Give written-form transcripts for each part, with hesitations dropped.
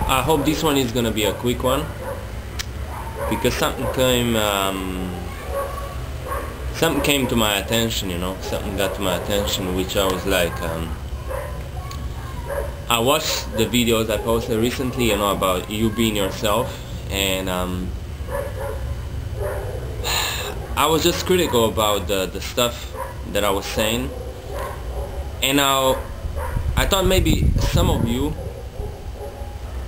I hope this one is gonna be a quick one because something came to my attention, something got to my attention, which I was like, I watched the videos I posted recently, about you being yourself, and I was just critical about the stuff that I was saying, and now I thought maybe some of you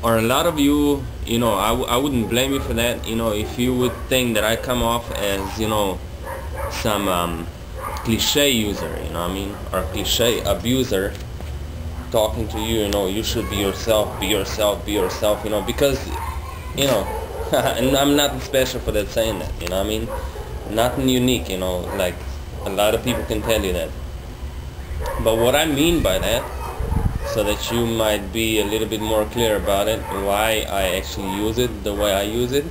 or a lot of you, I wouldn't blame you for that, if you would think that I come off as, some cliche user, or cliche abuser talking to you, you should be yourself, because, and I'm nothing special for that saying that, nothing unique, like a lot of people can tell you that. But what I mean by that, so that you might be a little bit more clear about it, why I actually use it the way I use it,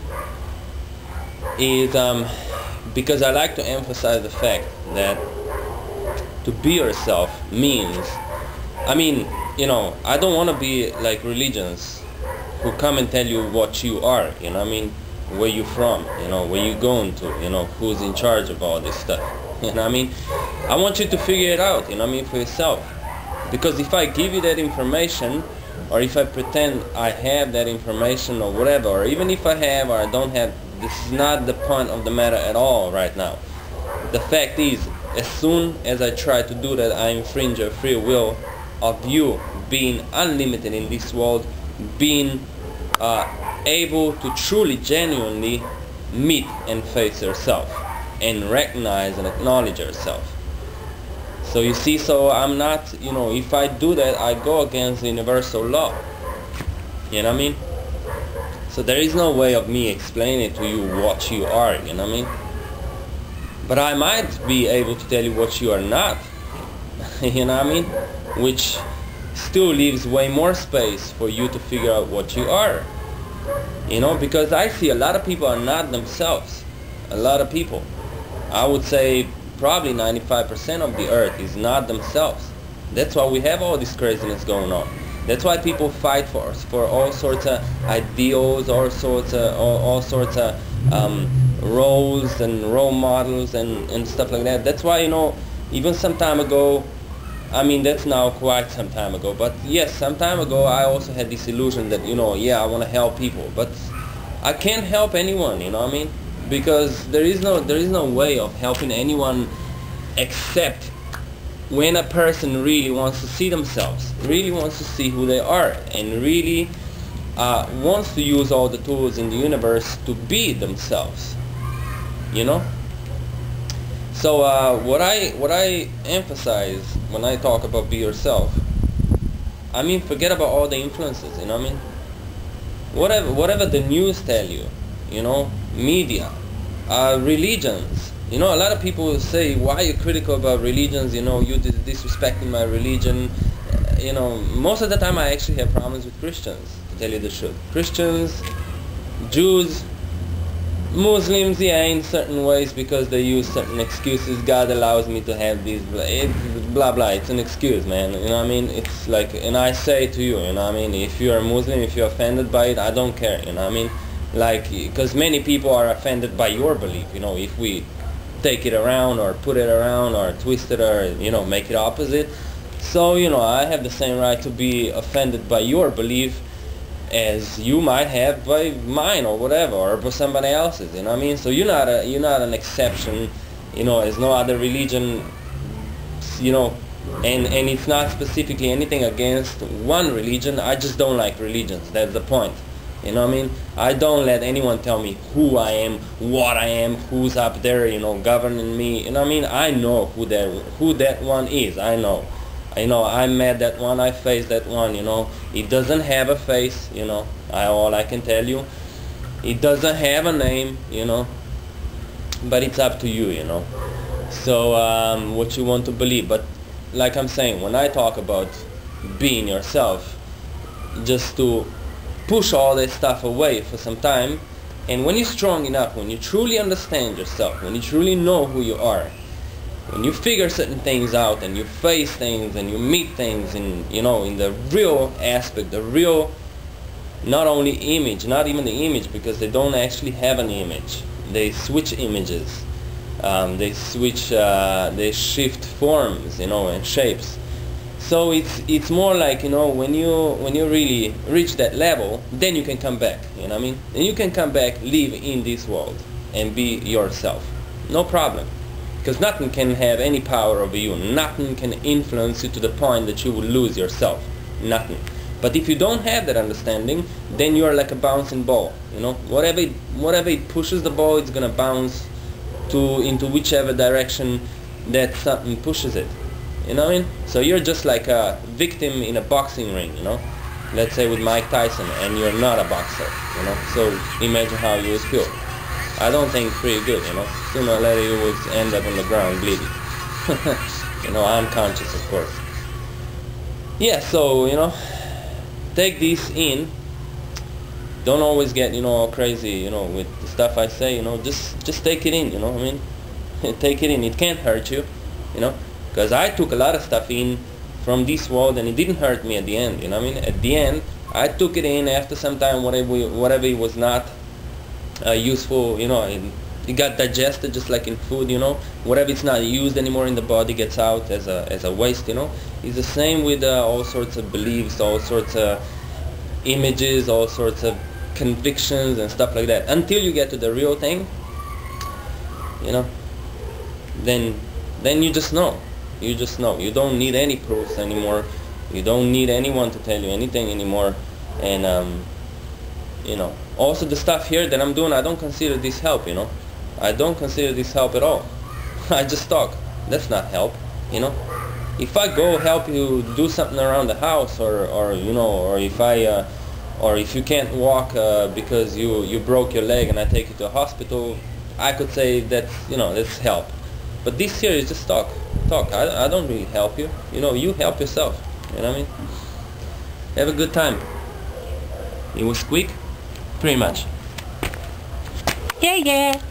is because I like to emphasize the fact that to be yourself means, I don't want to be like religions who come and tell you what you are, where you from, where you going to, who's in charge of all this stuff, I want you to figure it out, for yourself. Because if I give you that information, or if I pretend I have that information or whatever, or even if I have or I don't have, this is not the point of the matter at all right now. The fact is, as soon as I try to do that, I infringe your free will of you being unlimited in this world, being able to truly, genuinely meet and face yourself, and recognize and acknowledge yourself. So you see, so I'm not, if I do that, I go against the universal law. So there is no way of me explaining to you what you are, But I might be able to tell you what you are not, Which still leaves way more space for you to figure out what you are. Because I see a lot of people are not themselves. A lot of people. I would say probably 95% of the earth is not themselves. That's why we have all this craziness going on. That's why people fight for all sorts of ideals, all sorts of roles and role models and stuff like that. That's why, even some time ago, that's now quite some time ago, but yes, some time ago I also had this illusion that, I want to help people, but I can't help anyone, because there is no way of helping anyone except when a person really wants to see themselves, really wants to see who they are, and really wants to use all the tools in the universe to be themselves. So what I emphasize when I talk about be yourself, forget about all the influences, whatever the news tell you, media, religions. A lot of people will say, why are you critical about religions? You disrespecting my religion. Most of the time I actually have problems with Christians, to tell you the truth. Christians, Jews, Muslims, in certain ways, because they use certain excuses. God allows me to have these, blah blah. It's an excuse, man. It's like, and I say to you, if you are Muslim, if you're offended by it, I don't care. Because many people are offended by your belief. If we take it around or put it around or twist it or make it opposite. So I have the same right to be offended by your belief as you might have by mine or whatever, or by somebody else's. So you're not an exception. As no other religion. And it's not specifically anything against one religion. I just don't like religions. That's the point. I don't let anyone tell me who I am, what I am, who's up there, governing me. I know who that one is. I know. I met that one, I faced that one, It doesn't have a face, all I can tell you. It doesn't have a name, But it's up to you, So, what you want to believe. But, like I'm saying, when I talk about being yourself, just to push all that stuff away for some time, and when you're strong enough, when you truly understand yourself, when you truly know who you are, when you figure certain things out and you face things and you meet things in the real aspect, the real not only image, not even the image, because they don't actually have an image. They switch images. They switch, they shift forms, and shapes. So it's more like, when you really reach that level, then you can come back. You know what I mean? And you can come back, live in this world, and be yourself. No problem. Because nothing can have any power over you. Nothing can influence you to the point that you will lose yourself. Nothing. But if you don't have that understanding, then you are like a bouncing ball. Whatever it pushes the ball, it's gonna bounce into whichever direction that something pushes it. You know what I mean? So you're just like a victim in a boxing ring. Let's say with Mike Tyson, and you're not a boxer. So imagine how you would feel. I don't think it's pretty good. Sooner or later you would end up on the ground bleeding. Unconscious, of course. Yeah, so take this in. Don't always get all crazy with the stuff I say. Just take it in. I mean, take it in. It can't hurt you. Because I took a lot of stuff in from this world, and it didn't hurt me at the end. I mean, at the end I took it in. After some time, whatever it was not useful, it got digested just like in food. Whatever it's not used anymore in the body gets out as a waste. It's the same with all sorts of beliefs, all sorts of images, all sorts of convictions and stuff like that. Until you get to the real thing, then you just know. You just know. You don't need any proofs anymore. You don't need anyone to tell you anything anymore. And also the stuff here that I'm doing, I don't consider this help. I don't consider this help at all. I just talk. That's not help. If I go help you do something around the house, or if you can't walk because you broke your leg and I take you to a hospital, I could say that's help. But this here is just talk. I don't really help you. You help yourself. You know what I mean? Have a good time. It was quick, pretty much. Yeah.